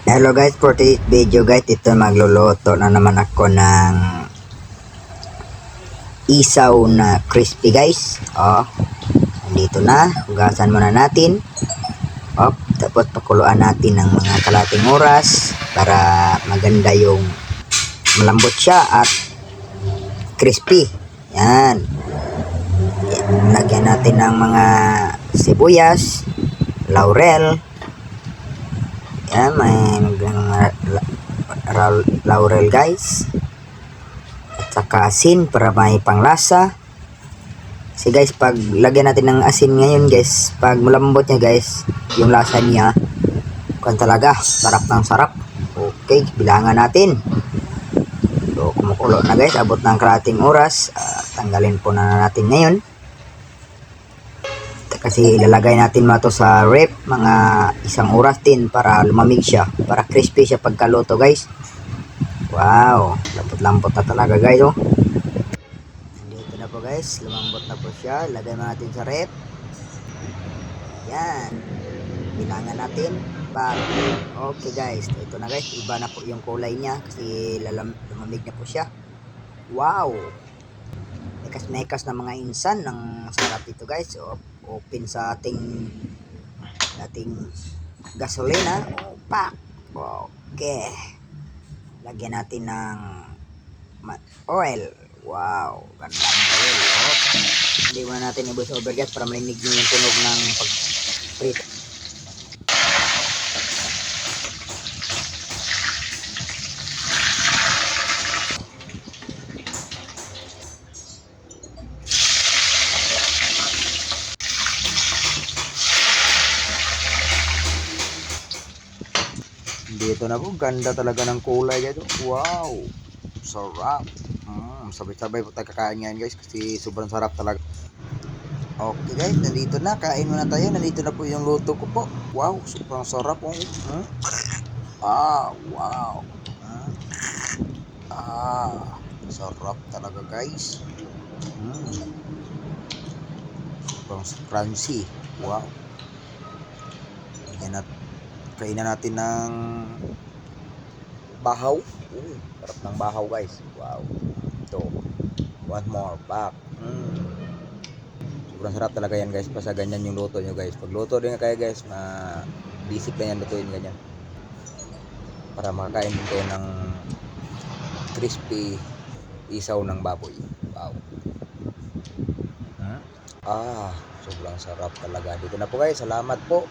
Hello guys, for today's video guys, ito magluluto na naman ako ng isaw na crispy guys. Nandito na, hugasan muna natin. Tapos pakuluan natin ng mga kalating oras para maganda yung malambot siya at crispy. Yan. Lagyan natin ng mga sibuyas, laurel. Yan, may laurel guys. At saka asin para may panglasa. Kasi guys, pag lagyan natin ng asin ngayon guys, pag malambot niya guys, yung lasa niya, kung talaga, sarap ng sarap. Okay, bilangan natin. So, kumukulo na guys, abot ng kalating oras. Tanggalin po na natin ngayon. Kasi ilalagay natin mga to sa rep mga 1 oras din para lumamig siya, para crispy siya pagkaluto guys. Wow, lambot-lambot na talaga guys. Dito na po guys, lumambot na po siya. Lagay natin sa rep. Yan, bilangan natin pag okay guys. Ito na guys, iba na po yung kulay niya kasi lumamig na po siya. Wow, mekas na mga insan ng sarap ito guys. So, open sa ating gasolina. Okay, lagyan natin ng oil. Wow, ganda ng oil. Hindi muna natin i-voice over guys para marinig nyo yung tunog ng pag-prito. Dito na po, ganda talaga ng kulay guys. Wow, sarap. Sabay-sabay po tayo kakain ngayon guys kasi sobrang sarap talaga. Okay guys, nandito na, kain muna tayo. Nandito na po yung luto ko po. Wow, sobrang sarap. Wow. Sarap talaga guys. Sobrang crunchy. Wow. Yan, kainan natin ng bahaw. Sarap ng bahaw guys. Wow. Ito. One more back. Sobrang sarap talaga yan guys. Basta ganyan yung luto nyo guys. Pag luto din kayo guys, basic na yan lutuin ganyan. Para makakain din kayo ng crispy isaw ng baboy. Wow. Sobrang sarap talaga. Dito na po guys. Salamat po.